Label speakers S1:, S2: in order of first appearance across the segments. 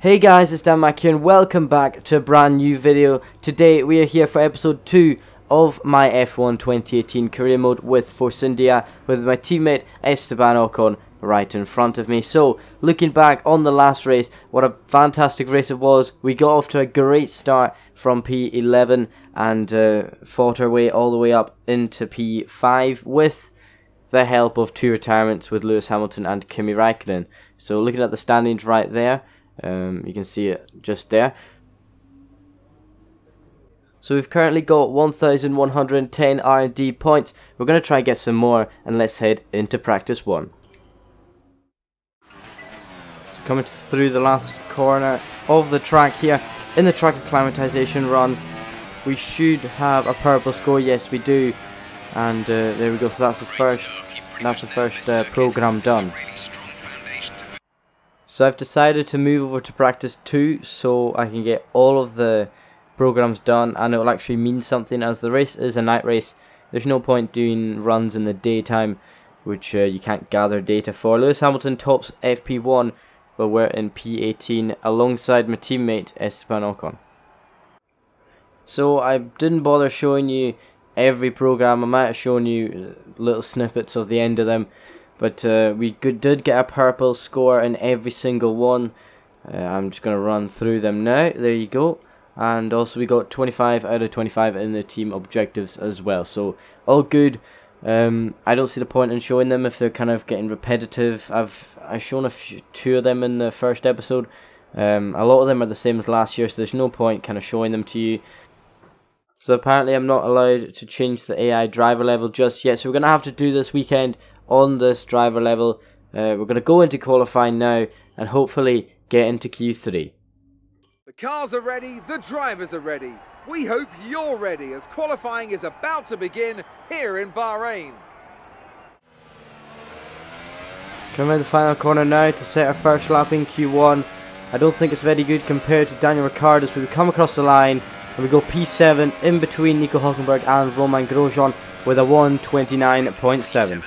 S1: Hey guys, it's Dan Mac here and welcome back to a brand new video. Today we are here for episode 2 of my F1 2018 career mode with Force India with my teammate Esteban Ocon right in front of me. So, looking back on the last race, what a fantastic race it was. We got off to a great start from P11 and fought our way all the way up into P5 with the help of 2 retirements with Lewis Hamilton and Kimi Räikkönen. So, looking at the standings right there, you can see it just there. So we've currently got 1,110 R&D points. We're going to try and get some more, and let's head into practice 1. So coming through the last corner of the track here in the track acclimatization run, we should have a purple score. Yes, we do, and there we go. So that's the first program done. So I've decided to move over to practice 2 so I can get all of the programs done, and it will actually mean something as the race is a night race. There's no point doing runs in the daytime which you can't gather data for. Lewis Hamilton tops FP1 but we're in P18 alongside my teammate Esteban Ocon. So I didn't bother showing you every program. I might have shown you little snippets of the end of them. But we did get a purple score in every single one. I'm just going to run through them now. There you go. And also we got 25 out of 25 in the team objectives as well. So all good. I don't see the point in showing them if they're kind of getting repetitive. I've shown two of them in the first episode. A lot of them are the same as last year, so there's no point kind of showing them to you. So apparently I'm not allowed to change the AI driver level just yet. So we're going to have to do this weekend on this driver level. We're going to go into qualifying now and hopefully get into Q3.
S2: The cars are ready, the drivers are ready. We hope you're ready as qualifying is about to begin here in Bahrain.
S1: Coming around the final corner now to set our first lap in Q1. I don't think it's very good compared to Daniel Ricciardo's, but we come across the line and we go P7 in between Nico Hülkenberg and Romain Grosjean with a 1:29.7.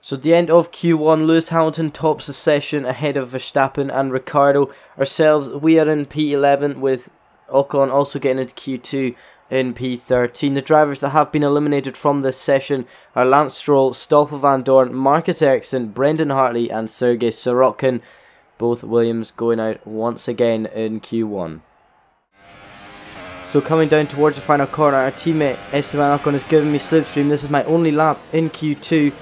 S1: So at the end of Q1, Lewis Hamilton tops the session ahead of Verstappen and Ricciardo. Ourselves, we are in P11 with Ocon also getting into Q2 in P13. The drivers that have been eliminated from this session are Lance Stroll, Stoffel Van Dorn, Marcus Ericsson, Brendan Hartley and Sergei Sorokin. Both Williams going out once again in Q1. So coming down towards the final corner, our teammate Esteban Ocon has given me slipstream. This is my only lap in Q2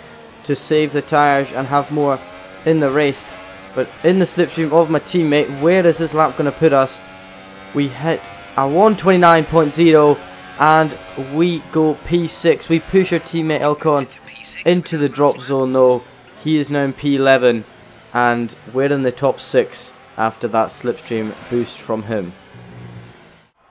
S1: to save the tyres and have more in the race. But in the slipstream of my teammate, where is this lap going to put us? We hit a 1:29.0 and we go P6. We push our teammate Ocon into the drop zone though. He is now in P11 and we're in the top 6 after that slipstream boost from him.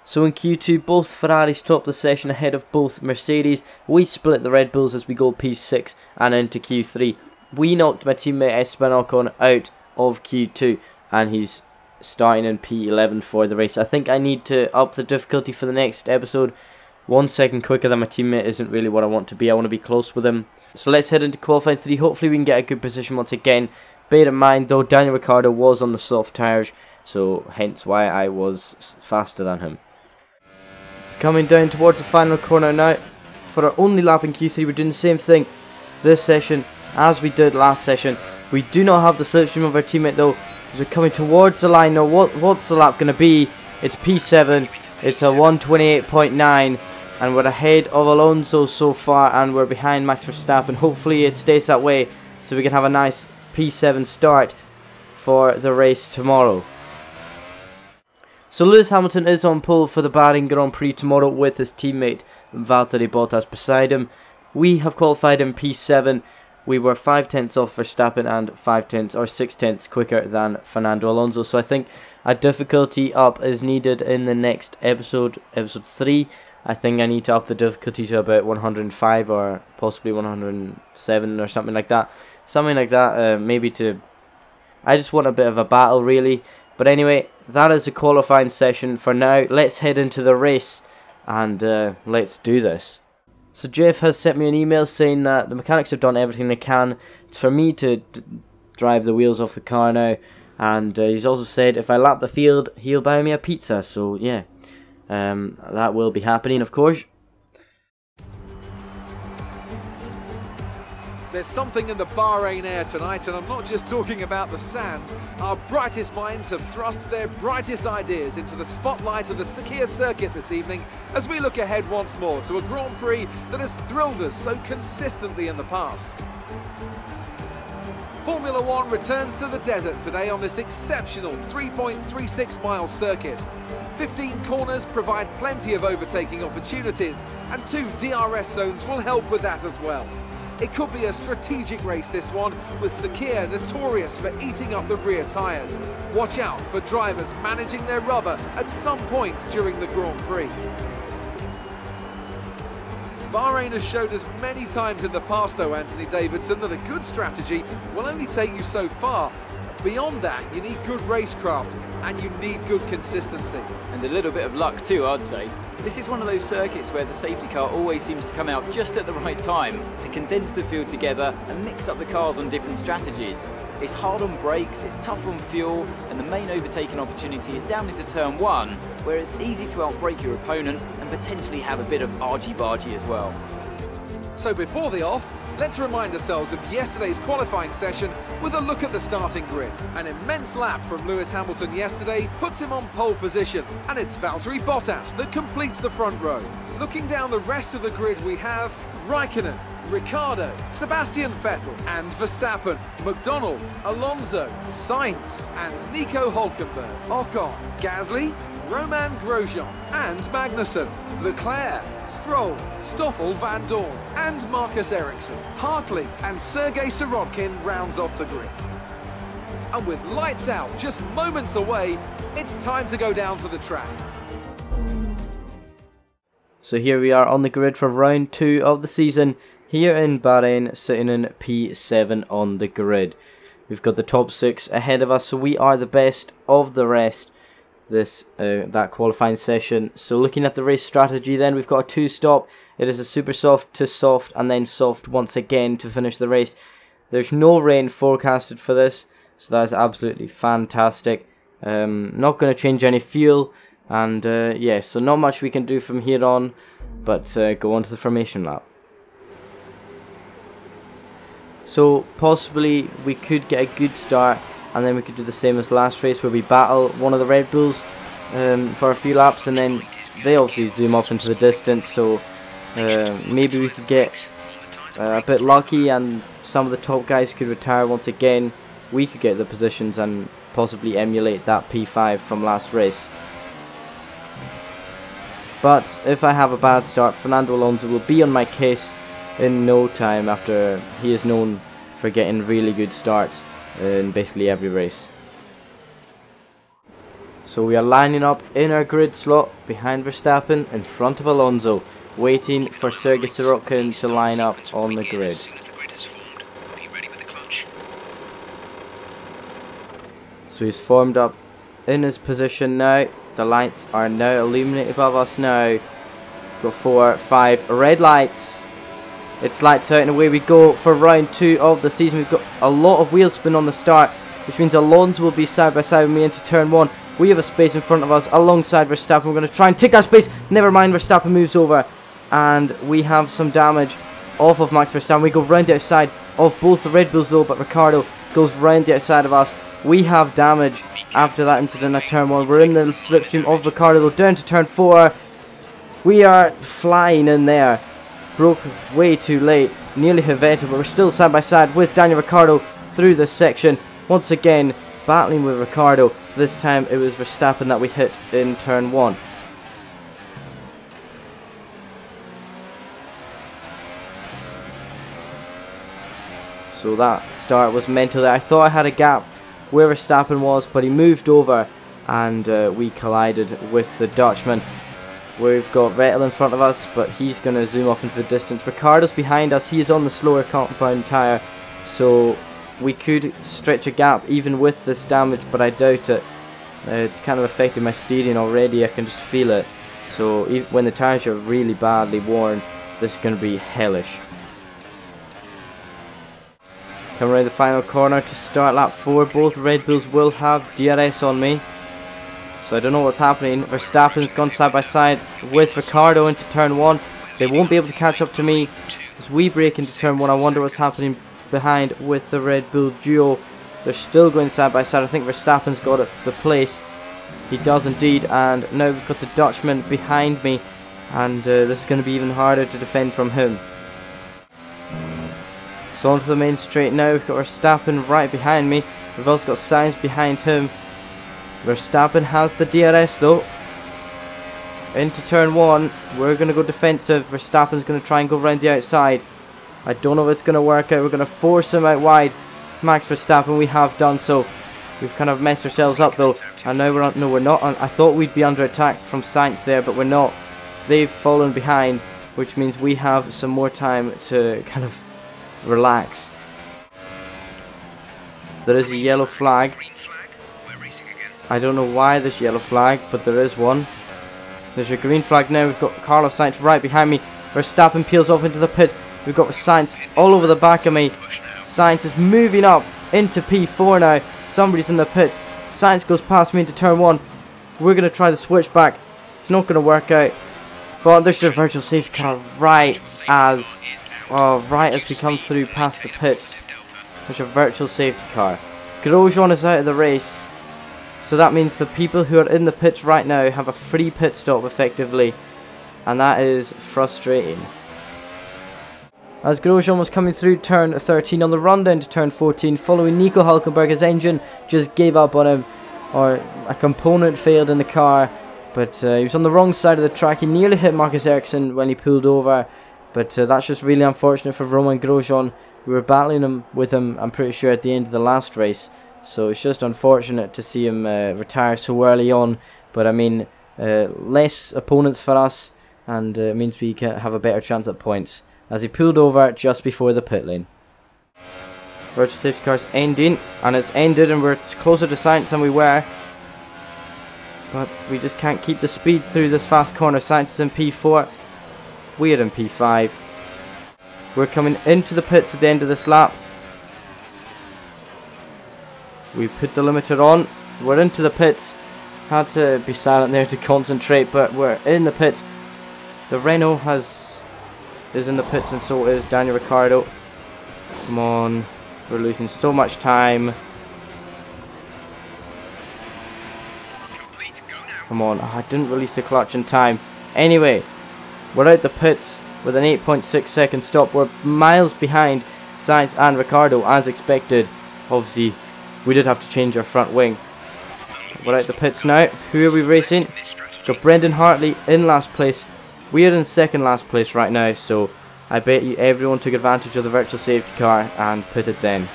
S1: So in Q2, both Ferraris topped the session ahead of both Mercedes. We split the Red Bulls as we go P6 and into Q3. We knocked my teammate Esteban Ocon out of Q2 and he's starting in P11 for the race. I think I need to up the difficulty for the next episode. 1 second quicker than my teammate isn't really what I want to be. I want to be close with him. So let's head into qualifying 3. Hopefully we can get a good position once again. Bear in mind though, Daniel Ricciardo was on the soft tyres, so hence why I was faster than him. Coming down towards the final corner now. For our only lap in Q3, we're doing the same thing this session as we did last session. We do not have the slipstream of our teammate though, as we're coming towards the line now. What's the lap going to be? It's P7, it's a 1:28.9 and we're ahead of Alonso so far and we're behind Max Verstappen. Hopefully it stays that way so we can have a nice P7 start for the race tomorrow. So Lewis Hamilton is on pole for the Bahrain Grand Prix tomorrow with his teammate Valtteri Bottas beside him. We have qualified in P7. We were 5/10 off Verstappen and 5/10 or 6/10 quicker than Fernando Alonso. So I think a difficulty up is needed in the next episode, episode 3. I think I need to up the difficulty to about 105 or possibly 107 or something like that. Maybe to... I just want a bit of a battle really. But anyway, that is a qualifying session for now. Let's head into the race and let's do this. So Jeff has sent me an email saying that the mechanics have done everything they can for me to drive the wheels off the car now. And he's also said if I lap the field, he'll buy me a pizza. So yeah, that will be happening, of course.
S2: There's something in the Bahrain air tonight, and I'm not just talking about the sand. Our brightest minds have thrust their brightest ideas into the spotlight of the Sakhir circuit this evening as we look ahead once more to a Grand Prix that has thrilled us so consistently in the past. Formula One returns to the desert today on this exceptional 3.36 mile circuit. 15 corners provide plenty of overtaking opportunities, and 2 DRS zones will help with that as well. It could be a strategic race, this one, with Sakhir notorious for eating up the rear tyres. Watch out for drivers managing their rubber at some point during the Grand Prix. Bahrain has showed us many times in the past, though, Anthony Davidson, that a good strategy will only take you so far. Beyond that, you need good racecraft and you need good consistency.
S3: And a little bit of luck too, I'd say. This is one of those circuits where the safety car always seems to come out just at the right time to condense the field together and mix up the cars on different strategies. It's hard on brakes, it's tough on fuel, and the main overtaking opportunity is down into turn 1, where it's easy to outbrake your opponent and potentially have a bit of argy-bargy as well.
S2: So before the off, let's remind ourselves of yesterday's qualifying session with a look at the starting grid. An immense lap from Lewis Hamilton yesterday puts him on pole position, and it's Valtteri Bottas that completes the front row. Looking down the rest of the grid, we have Raikkonen, Ricciardo, Sebastian Vettel and Verstappen, McDonald, Alonso, Sainz and Nico Hülkenberg, Ocon, Gasly, Roman Grosjean and Magnussen, Leclerc, Stroll, Stoffel Van Dorn and Marcus Ericsson, Hartley and Sergei Sirotkin rounds off the grid. And with lights out just moments away, it's time to go down to the track.
S1: So here we are on the grid for round 2 of the season, here in Bahrain, sitting in P7 on the grid. We've got the top 6 ahead of us, so we are the best of the rest that qualifying session. So looking at the race strategy then, we've got a 2-stop. It is a super soft to soft and then soft once again to finish the race. There's no rain forecasted for this, so that is absolutely fantastic. Not going to change any fuel, and yeah, so not much we can do from here on, but go on to the formation lap. So possibly we could get a good start, and then we could do the same as last race where we battle one of the Red Bulls for a few laps, and then they obviously zoom off into the distance, so maybe we could get a bit lucky and some of the top guys could retire once again. We could get the positions and possibly emulate that P5 from last race. But if I have a bad start, Fernando Alonso will be on my case in no time, after he is known for getting really good starts in basically every race. So we are lining up in our grid slot behind Verstappen in front of Alonso, waiting for Sergei Sirotkin to line up on the grid. So he's formed up in his position now. The lights are now illuminated above us now. We've got 4, 5 red lights. It's lights out and away we go for round 2 of the season. We've got a lot of wheel spin on the start, which means Alonso will be side by side with me into turn 1. We have a space in front of us alongside Verstappen. We're going to try and take that space. Never mind, Verstappen moves over, and we have some damage off of Max Verstappen. We go round the outside of both the Red Bulls though, but Ricciardo goes round the outside of us. We have damage after that incident at turn 1. We're in the slipstream of Ricciardo though, down to turn 4. We are flying in there. Broke way too late, nearly have Vettel, but we're still side by side with Daniel Ricciardo through this section. Once again, battling with Ricciardo. This time it was Verstappen that we hit in turn 1. So that start was mental there. I thought I had a gap where Verstappen was, but he moved over and we collided with the Dutchman. We've got Vettel in front of us, but he's going to zoom off into the distance. Ricciardo's behind us. He is on the slower compound tyre, so we could stretch a gap even with this damage, but I doubt it. It's kind of affecting my steering already. I can just feel it. So when the tyres are really badly worn, this is going to be hellish. Coming around the final corner to start lap 4. Both Red Bulls will have DRS on me. So I don't know what's happening. Verstappen's gone side by side with Ricciardo into turn 1. They won't be able to catch up to me as we break into turn 1. I wonder what's happening behind with the Red Bull duo. They're still going side by side. I think Verstappen's got the place. He does indeed. And now we've got the Dutchman behind me. And this is going to be even harder to defend from him. So onto the main straight now. We've got Verstappen right behind me. We've also got Sainz behind him. Verstappen has the DRS though. Into turn 1. We're going to go defensive. Verstappen's going to try and go around the outside. I don't know if it's going to work out. We're going to force him out wide. Max Verstappen, we have done so. We've kind of messed ourselves up though. And now we're on, no, we're not. I thought we'd be under attack from Sainz there, but we're not. They've fallen behind, which means we have some more time to kind of relax. There is a yellow flag. I don't know why there's yellow flag, but there is one. There's a green flag now. We've got Carlos Sainz right behind me. Verstappen peels off into the pit. We've got Sainz all over the back of me. Sainz is moving up into P4 now. Somebody's in the pit. Sainz goes past me into turn 1. We're going to try the switch back. It's not going to work out. But there's a virtual safety car right as we come through past the pits. There's a virtual safety car. Grosjean is out of the race. So that means the people who are in the pits right now have a free pit stop effectively. And that is frustrating. As Grosjean was coming through turn 13 on the run down to turn 14, following Nico Hülkenberg, his engine just gave up on him. Or a component failed in the car. But he was on the wrong side of the track. He nearly hit Marcus Ericsson when he pulled over. But that's just really unfortunate for Romain Grosjean. We were battling with him, I'm pretty sure, at the end of the last race. So it's just unfortunate to see him retire so early on. But I mean, less opponents for us. And it means we can have a better chance at points. As he pulled over just before the pit lane. Virtual safety car's ending. And it's ended and we're closer to Sainz than we were. But we just can't keep the speed through this fast corner. Sainz is in P4. We're in P5. We're coming into the pits at the end of this lap. We put the limiter on. We're into the pits. Had to be silent there to concentrate, but we're in the pits. The Renault is in the pits and so is Daniel Ricciardo. Come on. We're losing so much time. Come on, I didn't release the clutch in time. Anyway, we're out the pits with an 8.6 second stop. We're miles behind Sainz and Ricciardo as expected. Obviously, we did have to change our front wing. We're out the pits now. Who are we racing? Got Brendan Hartley in last place. We are in second last place right now, so I bet you everyone took advantage of the virtual safety car and pitted then.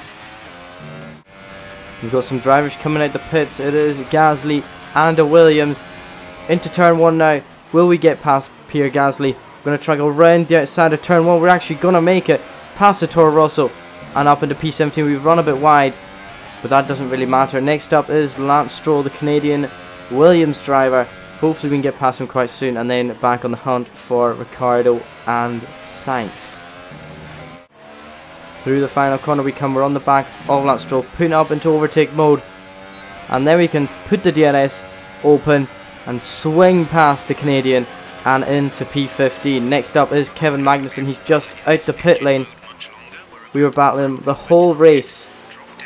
S1: We've got some drivers coming out the pits. It is Gasly and a Williams into turn 1 now. Will we get past Pierre Gasly? We're going to try to go round the outside of turn 1. We're actually going to make it past the Toro Rosso and up into P17. We've run a bit wide, but that doesn't really matter. Next up is Lance Stroll, the Canadian Williams driver. Hopefully we can get past him quite soon and then back on the hunt for Ricciardo and Sainz. Through the final corner we come. We're on the back of Lance Stroll, putting up into overtake mode. And then we can put the DRS open and swing past the Canadian and into P15. Next up is Kevin Magnussen. He's just out the pit lane. We were battling the whole race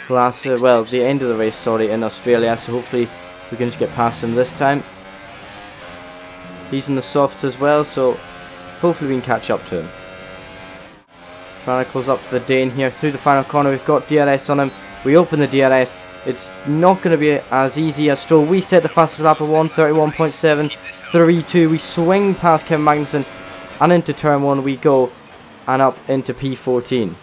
S1: the end of the race, sorry, in Australia. So hopefully we can just get past him this time. He's in the softs as well, so hopefully we can catch up to him. Trying to close up to the Dane here. Through the final corner, we've got DRS on him. We open the DRS. It's not going to be as easy as Stroll. We set the fastest lap of 1:31.732. We swing past Kevin Magnussen and into turn 1 we go and up into P14.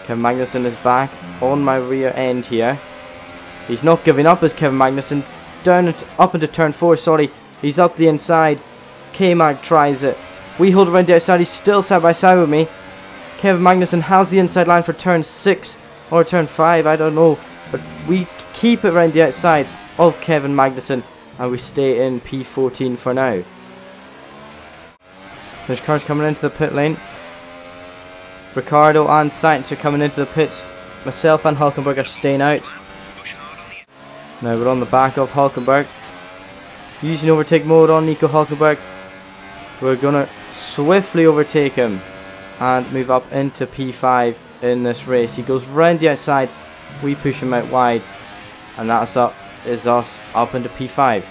S1: Kevin Magnussen is back on my rear end here. He's not giving up as Kevin Magnussen. Up into turn 4, sorry. He's up the inside. K-Mag tries it. We hold around the outside. He's still side by side with me. Kevin Magnussen has the inside line for turn 6 or turn 5, I don't know. But we keep it around the outside of Kevin Magnussen and we stay in P14 for now. There's cars coming into the pit lane. Ricardo and Sainz are coming into the pits. Myself and Hulkenberg are staying out. Now we're on the back of Hulkenberg. Using overtake mode on Nico Hulkenberg. We're gonna swiftly overtake him and move up into P5 in this race. He goes round the outside, we push him out wide, and that's us up into P5.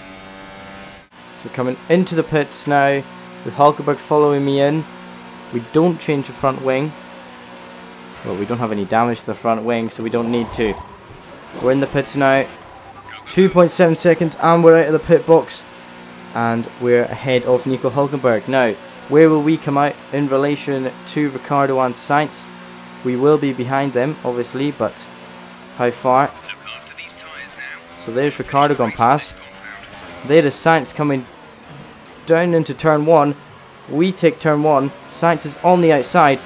S1: So coming into the pits now, with Hulkenberg following me in. We don't change the front wing. Well, we don't have any damage to the front wing, so we don't need to. We're in the pits now. 2.7 seconds and we're out of the pit box. And we're ahead of Nico Hulkenberg. Now, where will we come out in relation to Ricardo and Sainz? We will be behind them, obviously, but how far? So there's Ricardo gone past. There is Sainz coming down into turn 1. We take turn 1. Sainz is on the outside,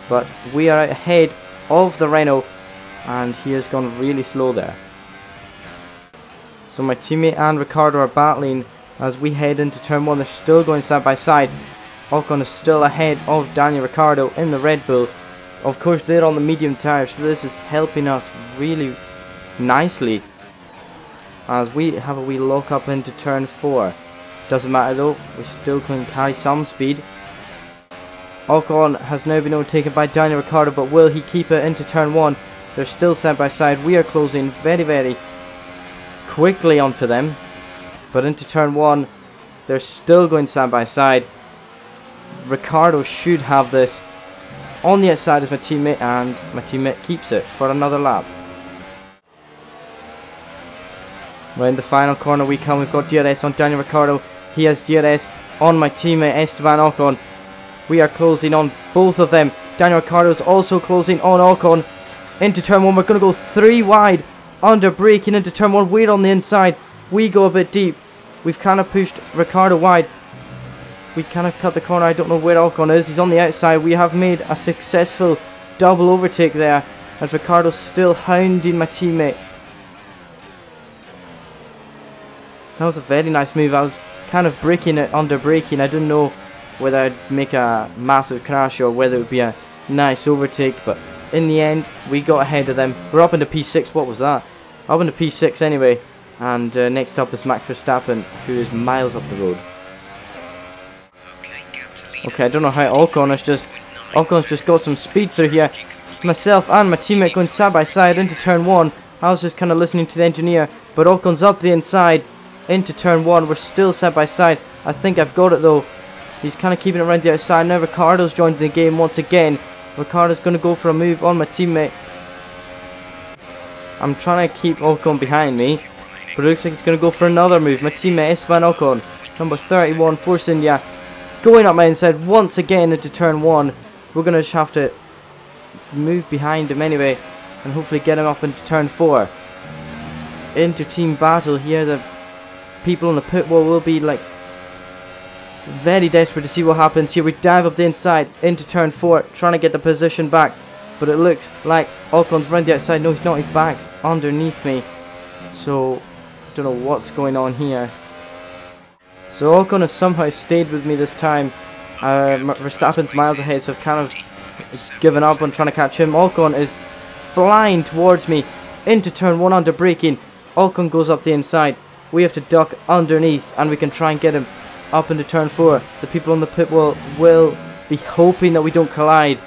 S1: but we are out ahead of the Renault, and he has gone really slow there. So my teammate and Ricardo are battling as we head into turn 1. They're still going side by side. Ocon is still ahead of Daniel Ricciardo in the Red Bull. Of course, they're on the medium tyre, so this is helping us really nicely as we have a wee lock up into turn 4. Doesn't matter though, we still can carry some speed. Ocon has now been overtaken by Daniel Ricciardo, but will he keep it into turn 1? They're still side by side. We are closing very, very quickly onto them, but into turn 1 they're still going side by side. Ricciardo should have this. On the outside is my teammate, and my teammate keeps it for another lap. Round the final corner we come. We've got DRS on Daniel Ricciardo. He has DRS on my teammate Esteban Ocon. We are closing on both of them. Daniel Ricciardo is also closing on Ocon. Into turn 1, we're going to go 3 wide. Under braking into turn 1, we're on the inside. We go a bit deep. We've kind of pushed Ricciardo wide. We kind of cut the corner. I don't know where Ocon is. He's on the outside. We have made a successful double overtake there, as Ricciardo's still hounding my teammate. That was a very nice move. I was kind of braking it under braking. I didn't know whether I'd make a massive crash or whether it would be a nice overtake, but in the end we got ahead of them. We're up into P6. What was that? Up into P6 anyway. And next up is Max Verstappen, who is miles up the road. Okay, I don't know how Ocon's just got some speed through here. Myself and my teammate going side by side into turn 1. I was just kind of listening to the engineer, but Ocon's up the inside into turn 1. We're still side by side. I think I've got it though. He's kind of keeping it around the outside. Now Ricciardo's joined the game once again. Ricciardo's going to go for a move on my teammate. I'm trying to keep Ocon behind me, but it looks like he's going to go for another move. My teammate Esteban Ocon, number 31, Force India, going up my inside once again into turn 1. We're going to just have to move behind him anyway and hopefully get him up into turn 4. Into team battle here. The people on the pit wall will be like very desperate to see what happens here. We dive up the inside into turn 4, trying to get the position back, but it looks like Ocon's round the outside. No, he's not. He backs underneath me, so I don't know what's going on here. So Ocon has somehow stayed with me this time. Verstappen's miles ahead, so I've kind of given up on trying to catch him. Ocon is flying towards me into turn 1 under braking. Ocon goes up the inside. We have to duck underneath, and we can try and get him up into turn 4. The people on the pit wall will be hoping that we don't collide.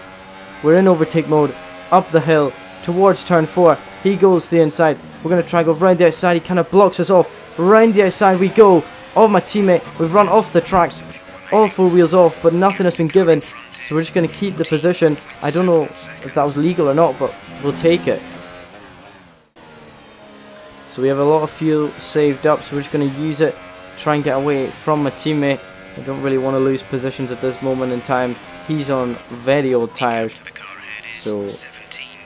S1: We're in overtake mode, up the hill towards turn 4. He goes to the inside. We're going to try and go round the outside. He kind of blocks us off. Round the outside we go. Oh, my teammate, we've run off the track. All 4 wheels off, but nothing has been given. So we're just going to keep the position. I don't know if that was legal or not, but we'll take it. So we have a lot of fuel saved up, so we're just going to use it, try and get away from my teammate. I don't really want to lose positions at this moment in time. He's on very old tyres. So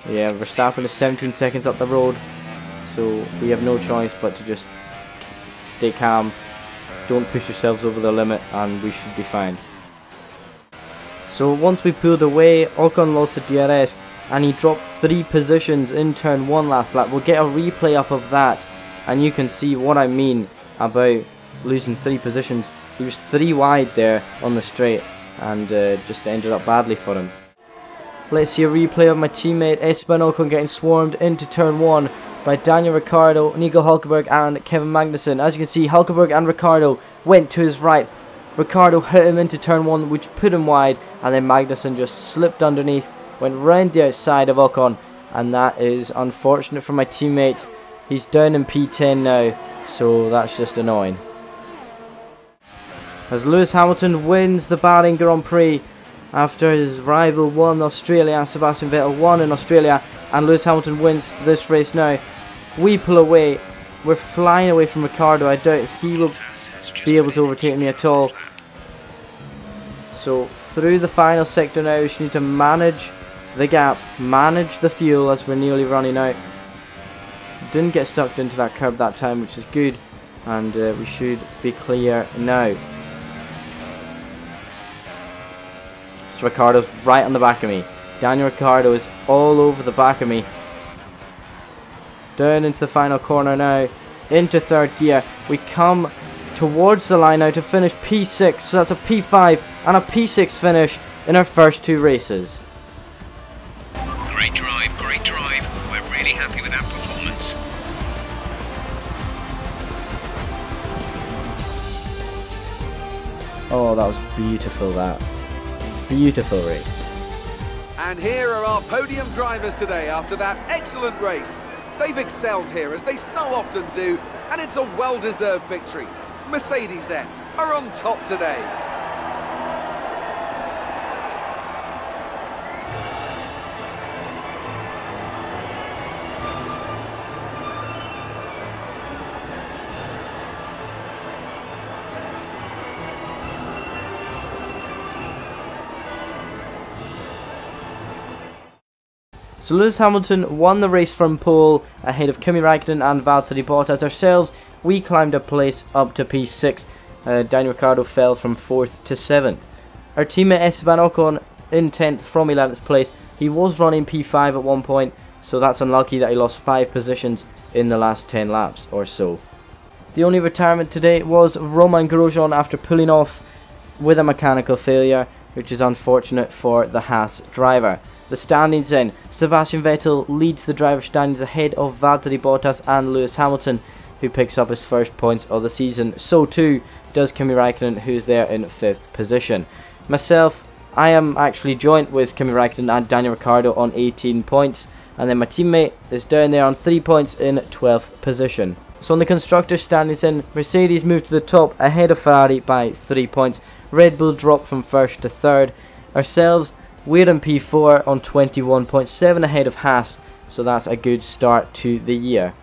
S1: yeah, Verstappen is 17 seconds up the road. So we have no choice but to just stay calm. Don't push yourselves over the limit, and we should be fine. So once we pulled away, Ocon lost the DRS, and he dropped 3 positions in turn 1 last lap. We'll get a replay up of that, and you can see what I mean about losing 3 positions. He was 3 wide there on the straight, and just ended up badly for him. Let's see a replay of my teammate Esteban Ocon getting swarmed into turn 1 by Daniel Ricciardo, Nico Hulkenberg and Kevin Magnussen. As you can see, Hulkenberg and Ricciardo went to his right. Ricciardo hit him into turn 1, which put him wide, and then Magnussen just slipped underneath, went round the outside of Ocon, and that is unfortunate for my teammate. He's down in P10 now, so that's just annoying. As Lewis Hamilton wins the Bahrain Grand Prix after his rival won Australia, Sebastian Vettel won in Australia, and Lewis Hamilton wins this race now. We pull away, we're flying away from Ricciardo. I doubt he will be able to overtake me at all. So through the final sector now, we just need to manage the gap, manage the fuel as we're nearly running out. Didn't get sucked into that curb that time, which is good, and we should be clear now. So Ricciardo's right on the back of me. Daniel Ricciardo is all over the back of me. Down into the final corner now, into third gear. We come towards the line now to finish P6, so that's a P5 and a P6 finish in our first 2 races.
S4: Great drive, great drive. We're really happy with that performance.
S1: Oh, that was beautiful, that. Beautiful race.
S2: And here are our podium drivers today after that excellent race. They've excelled here, as they so often do, and it's a well-deserved victory. Mercedes, then, are on top today.
S1: So Lewis Hamilton won the race from pole ahead of Kimi Raikkonen and Valtteri Bottas. Ourselves, we climbed a place up to P6. Daniel Ricciardo fell from 4th to 7th. Our teammate Esteban Ocon in 10th from 11th place. He was running P5 at one point, so that's unlucky that he lost 5 positions in the last 10 laps or so. The only retirement today was Romain Grosjean after pulling off with a mechanical failure, which is unfortunate for the Haas driver. The standings then, Sebastian Vettel leads the driver standings ahead of Valtteri Bottas and Lewis Hamilton, who picks up his first points of the season. So too does Kimi Raikkonen, who's there in 5th position. Myself, I am actually joint with Kimi Raikkonen and Daniel Ricciardo on 18 points, and then my teammate is down there on 3 points in 12th position. So on the constructors standings then, Mercedes moved to the top ahead of Ferrari by 3 points. Red Bull dropped from 1st to 3rd. Ourselves, we're in P4 on 21.7 ahead of Haas, so that's a good start to the year.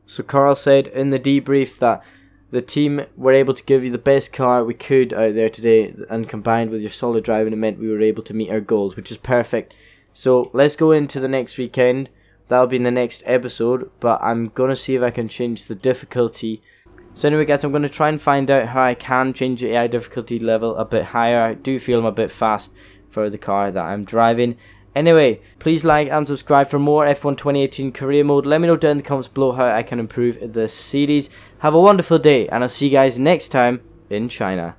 S1: So Carl said in the debrief that the team were able to give you the best car we could out there today, and combined with your solid driving, it meant we were able to meet our goals, which is perfect. So let's go into the next weekend. That'll be in the next episode, but I'm going to see if I can change the difficulty. So anyway guys, I'm going to try and find out how I can change the AI difficulty level a bit higher. I do feel I'm a bit fast for the car that I'm driving. Anyway, please like and subscribe for more F1 2018 career mode. Let me know down in the comments below how I can improve this series. Have a wonderful day, and I'll see you guys next time in China.